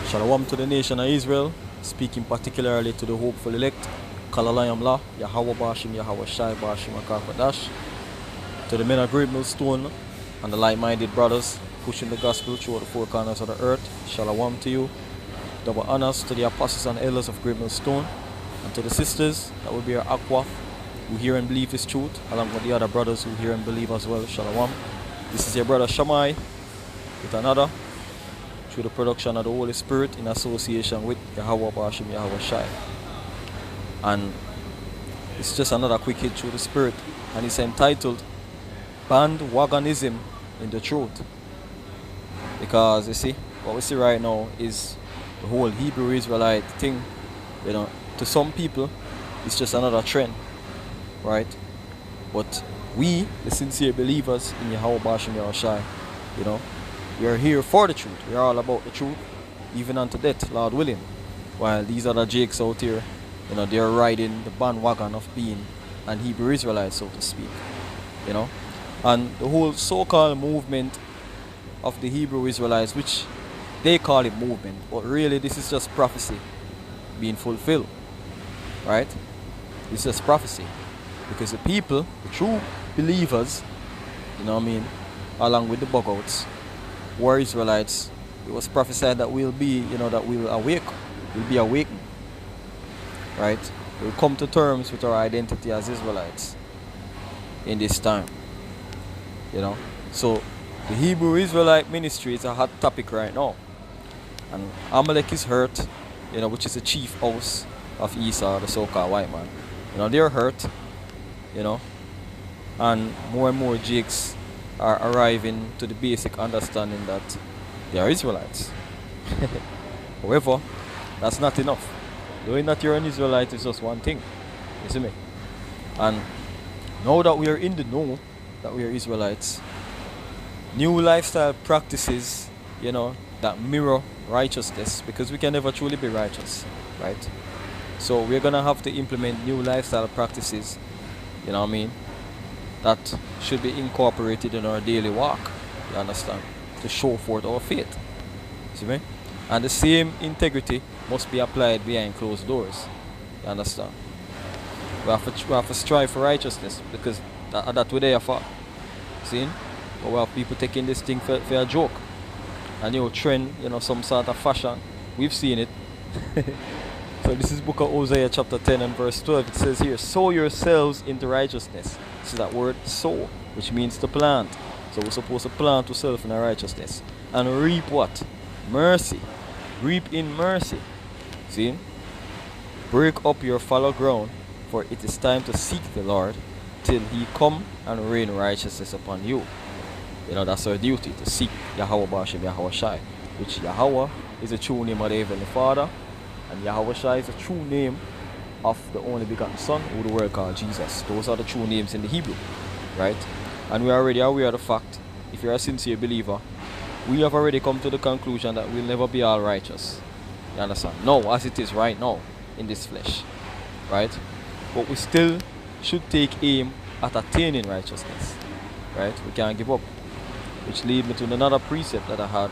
Shalom to the nation of Israel, speaking particularly to the hopeful elect, Kalalayam La, Yahweh Bashim, Yahweh Shai Bashim, Akakadash, to the men of Great Millstone and the like-minded brothers pushing the gospel through the four corners of the earth. Shalom to you. Double honors to the apostles and elders of Great Millstone, and to the sisters that will be our aqua, who hear and believe this truth, along with the other brothers who hear and believe as well. Shalom. This is your brother Shammai with another, through the production of the Holy Spirit in association with Yahweh Bashim, Yahweh Shai. And it's just another quick hit through the Spirit, and it's entitled Bandwagonism in the Truth. Because you see, what we see right now is the whole Hebrew Israelite thing, to some people it's just another trend, right? But we, the sincere believers in Yahweh Bashim, Yahweh Shai, we are here for the truth. We are all about the truth, even unto death, Lord willing. While these other jakes out here, they are riding the bandwagon of being an Hebrew Israelite, so to speak. And the whole so-called movement of the Hebrew Israelites, which they call it movement, but really this is just prophecy being fulfilled, right? It's just prophecy, because the people, the true believers, along with the bug-outs, were Israelites. It was prophesied that we'll be, that we'll be awakened, right? We'll come to terms with our identity as Israelites in this time, So the Hebrew Israelite ministry is a hot topic right now. And Amalek is hurt, which is the chief house of Esau, the so-called white man. They're hurt, and more jakes are arriving to the basic understanding that they are Israelites. However, that's not enough. Knowing that you're an Israelite is just one thing, you see me? And now that we are in the know that we are Israelites, new lifestyle practices, that mirror righteousness, because we can never truly be righteous, right? So we're gonna have to implement new lifestyle practices, that should be incorporated in our daily walk, you understand, to show forth our faith, see me? And the same integrity must be applied behind closed doors, you understand? We have to strive for righteousness, because that's what they are for, see? But we have people taking this thing for a joke, and trend, some sort of fashion. We've seen it. So this is book of Hosea chapter 10 and verse 12. It says here, sow yourselves into righteousness. This is that word sow, which means to plant. So we're supposed to plant ourselves in righteousness. And reap what? Mercy. Reap in mercy. See? Break up your fallow ground, for it is time to seek the Lord till he come and rain righteousness upon you. That's our duty, to seek Yahweh Bashim, Yahweh Shai, which Yahweh is the true name of the Heavenly Father, and Yahweh Shai is the true name of the only begotten Son, who the world called Jesus. Those are the true names in the Hebrew, right? And we are already aware of the fact, if you're a sincere believer, we have already come to the conclusion that we'll never be all righteous. You understand? No, as it is right now, in this flesh, right? But we still should take aim at attaining righteousness, right? We can't give up. Which leads me to another precept that I had,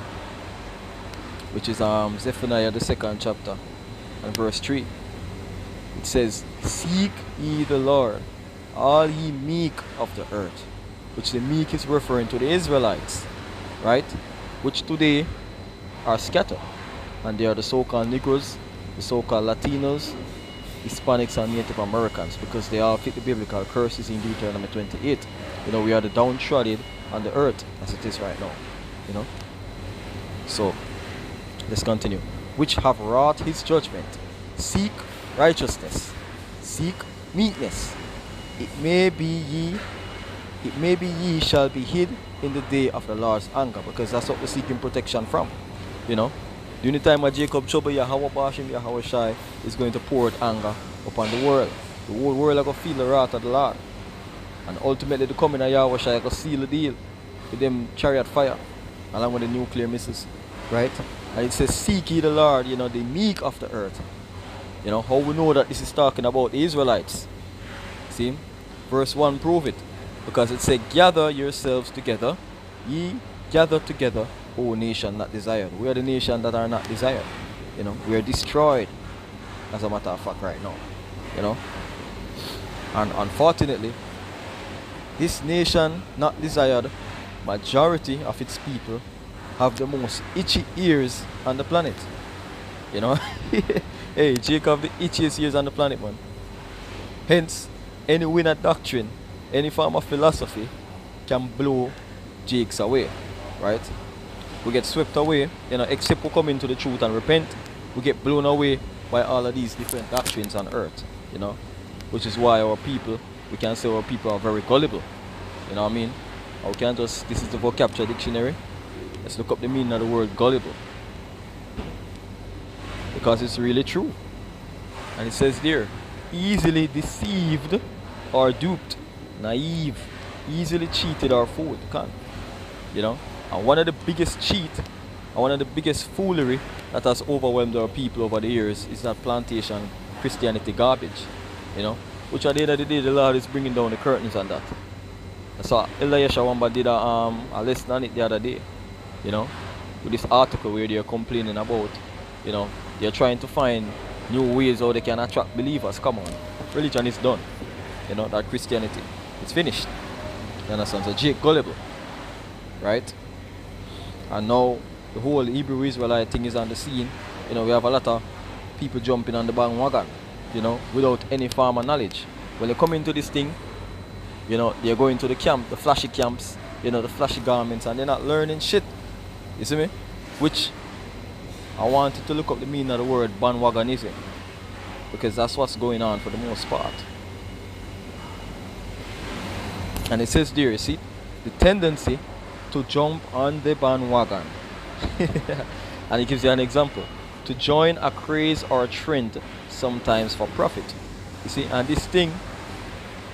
which is Zephaniah the 2nd chapter and verse 3. It says, seek ye the Lord, all ye meek of the earth, which the meek is referring to the Israelites, right? Which today are scattered, and they are the so-called Negroes, the so-called Latinos, Hispanics, and Native Americans, because they all fit the biblical curses in Deuteronomy 28. We are the downtrodden on the earth as it is right now, So let's continue. Which have wrought his judgment, seek righteousness, seek meekness. It may be ye shall be hid in the day of the Lord's anger, because that's what we're seeking protection from. During the time of Jacob trouble, Yahweh Bashim, Yahweh Shai is going to pour out anger upon the world. The whole world are going to feel the wrath of the Lord. And ultimately the coming of Yahweh Shai is going to seal the deal with them chariot fire, along with the nuclear missiles, right? And it says, seek ye the Lord, the meek of the earth. How we know that this is talking about the Israelites. See? Verse 1 prove it. Because it said, gather yourselves together, ye gather together oh nation not desired. We are the nation that are not desired. You know, we are destroyed, as a matter of fact, right now. You know, and unfortunately, this nation not desired, majority of its people have the most itchy ears on the planet. You know, hey, Jacob, the itchiest ears on the planet, man. Hence, any winner doctrine, any form of philosophy can blow Jakes away, right? We get swept away, you know, except we come into the truth and repent, we get blown away by all of these different doctrines on earth, you know, which is why our people, we can say our people are very gullible, you know what I mean? Or we can just, this is the vocabulary dictionary, let's look up the meaning of the word gullible, because it's really true. And it says there, easily deceived or duped, naive, easily cheated or fooled, you know. And one of the biggest cheat and one of the biggest foolery that has overwhelmed our people over the years is that plantation Christianity garbage, you know, which at the end of the day the Lord is bringing down the curtains on that. So Elisha Wamba did a lesson on it the other day, you know, with this article where they're complaining about, you know, they're trying to find new ways how they can attract believers. Come on, religion is done, you know, that Christianity, it's finished. You understand? So Jake gullible, right? And now the whole Hebrew Israelite thing is on the scene. You know, we have a lot of people jumping on the bandwagon, you know, without any form of knowledge. When they come into this thing, you know, they're going to the camp, the flashy camps, you know, the flashy garments, and they're not learning shit. You see me? Which I wanted to look up the meaning of the word bandwagonism, because that's what's going on for the most part. And it says there, you see, the tendency to jump on the bandwagon. And it gives you an example. To join a craze or a trend, sometimes for profit. You see, and this thing,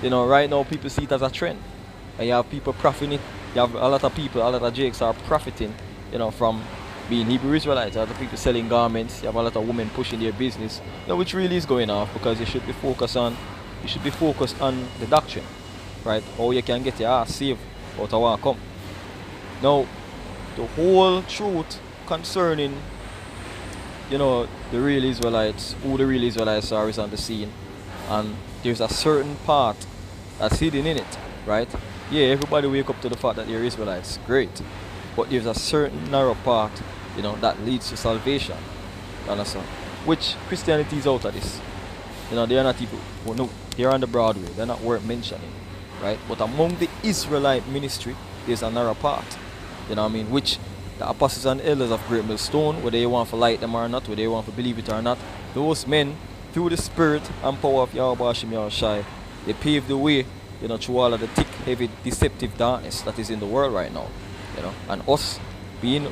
you know, right now people see it as a trend. And you have people profiting it. You have a lot of people, a lot of Jakes are profiting, you know, from being Hebrew Israelites. A lot of people selling garments. You have a lot of women pushing their business. You know, which really is going off, because you should be focused on the doctrine. Right? How you can get your ass saved out of what come. Now, the whole truth concerning, you know, the real Israelites, who the real Israelites are, is on the scene. And there's a certain part that's hidden in it, right? Yeah, everybody wake up to the fact that they're Israelites, great. But there's a certain narrow part, you know, that leads to salvation. You understand? Which Christianity is out of this. You know, they are not people, well, no, they're on the Broadway, they're not worth mentioning, right? But among the Israelite ministry, there's a narrow part. You know what I mean? Which the apostles and elders of Great Millstone, whether you want to light them or not, whether you want to believe it or not, those men, through the spirit and power of Yahweh Hashem Yahushai, they paved the way, you know, through all of the thick, heavy, deceptive darkness that is in the world right now. You know, and us being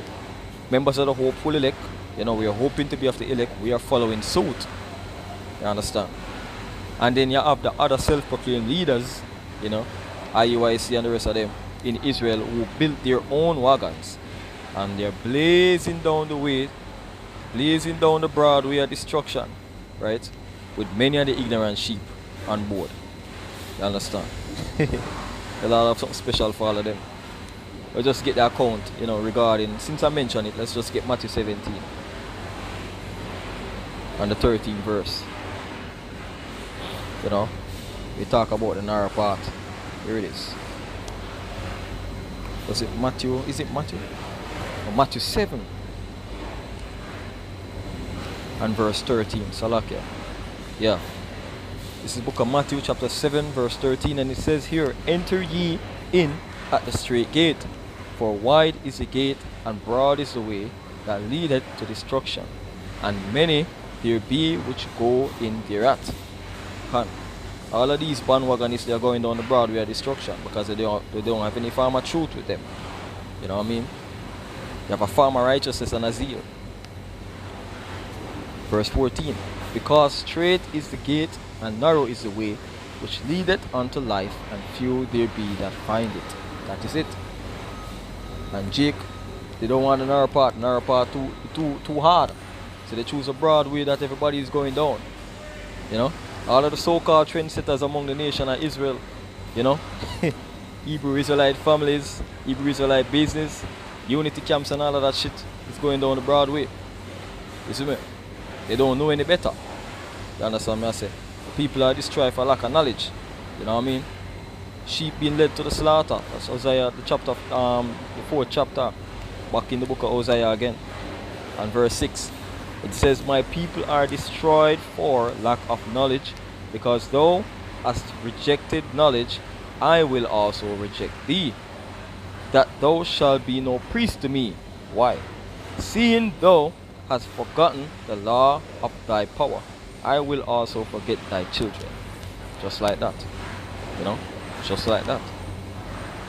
members of the hopeful elect, you know, we are hoping to be of the elect, we are following suit. You understand? And then you have the other self-proclaimed leaders, you know, IUIC and the rest of them in Israel, who built their own wagons, and they're blazing down the way, blazing down the broad way of destruction, right, with many of the ignorant sheep on board. You understand? A lot of something special for all of them. We'll just get the account, you know, regarding, since I mentioned it, let's just get Matthew 17 and the 13th verse. You know, we talk about the narrow part. Here it is. Was it Matthew? Is it Matthew? Or Matthew 7 and verse 13. Salakia. Yeah. This is the book of Matthew chapter 7 verse 13, and it says here, enter ye in at the straight gate, for wide is the gate and broad is the way that leadeth to destruction, and many there be which go in thereat. All of these bandwagonists, they are going down the broad way of destruction because they don't have any form of truth with them. You know what I mean? You have a form of righteousness and a zeal. Verse 14. Because straight is the gate and narrow is the way which leadeth unto life, and few there be that find it. That is it. And Jake, they don't want the narrow part too hard. So they choose a broad way that everybody is going down. You know? All of the so-called trendsetters among the nation of Israel, you know, Hebrew Israelite families, Hebrew Israelite business, Unity camps and all of that shit is going down the Broadway. You see me? They don't know any better. You understand me I say? People are destroyed for lack of knowledge. You know what I mean? Sheep being led to the slaughter. That's Hosea, the chapter, the 4th chapter, back in the book of Hosea again, and verse 6. It says, "My people are destroyed for lack of knowledge, because thou hast rejected knowledge, I will also reject thee, that thou shalt be no priest to me." Why? "Seeing thou hast forgotten the law of thy power, I will also forget thy children." Just like that. You know? Just like that.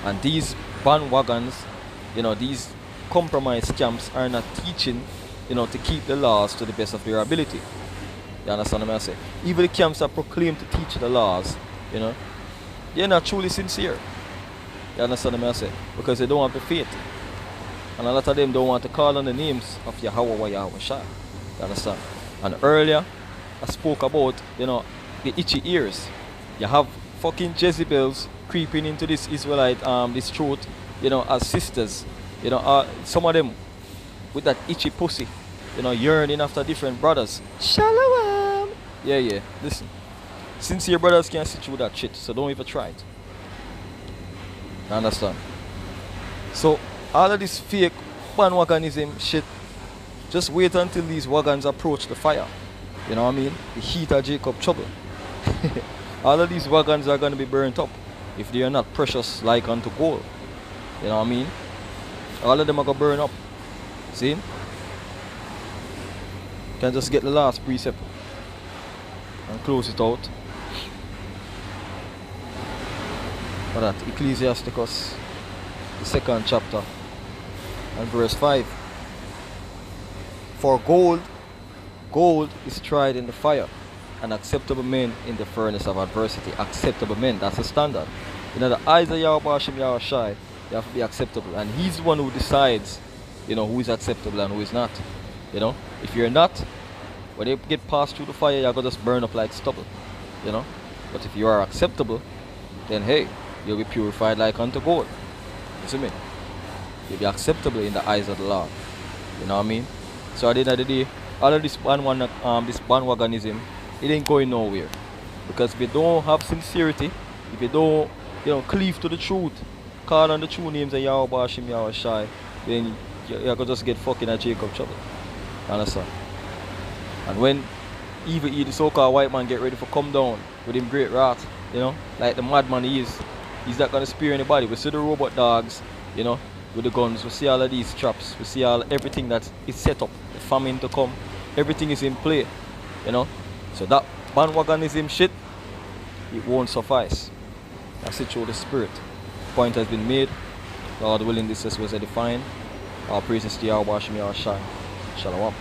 And these bandwagons, you know, these compromise camps are not teaching, you know, to keep the laws to the best of their ability. You understand what I say? Even the camps that proclaim to teach the laws, you know, they're not truly sincere. You understand what I say? Because they don't have the faith. And a lot of them don't want to call on the names of Yahweh or Yahweh Shah. You understand? And earlier, I spoke about, you know, the itchy ears. You have fucking Jezebels creeping into this Israelite, this truth, you know, as sisters. You know, some of them with that itchy pussy, you know, yearning after different brothers. Shalom! Yeah. Listen. Sincere brothers can't sit through that shit, so don't even try it. You understand? So, all of this fake bandwagonism shit, just wait until these wagons approach the fire. You know what I mean? The heat of Jacob trouble. All of these wagons are going to be burnt up if they are not precious like unto gold. You know what I mean? All of them are going to burn up. See? Can just get the last precept and close it out. For that, Ecclesiasticus, the 2nd chapter, and verse 5. "For gold is tried in the fire, and acceptable men in the furnace of adversity." Acceptable men, that's the standard. You know, the eyes of Yahweh Shem Yahweh Shai, you have to be acceptable. And he's the one who decides, you know, who is acceptable and who is not. You know, if you're not, when you get passed through the fire, you're going to just burn up like stubble. You know, but if you are acceptable, then hey, you'll be purified like unto gold. You see me? You'll be acceptable in the eyes of the Lord. You know what I mean? So at the end of the day, all of this bandwagonism, it ain't going nowhere. Because if you don't have sincerity, if you don't, you know, cleave to the truth, call on the true names of Yahweh Bashim Yahweh Shai, then you're going to just get fucking at Jacob trouble. Understand? And when evil the so-called white man get ready for come down with him great wrath, you know, like the madman he is, he's not going to spare anybody. We see the robot dogs, you know, with the guns. We see all of these traps. We see everything that is set up. The famine to come. Everything is in play, you know. So that bandwagonism shit, it won't suffice. That's it through the spirit. Point has been made. Lord willing, this was defined. Our praises to Yahweh Shem Yahweh Shai. Shalom.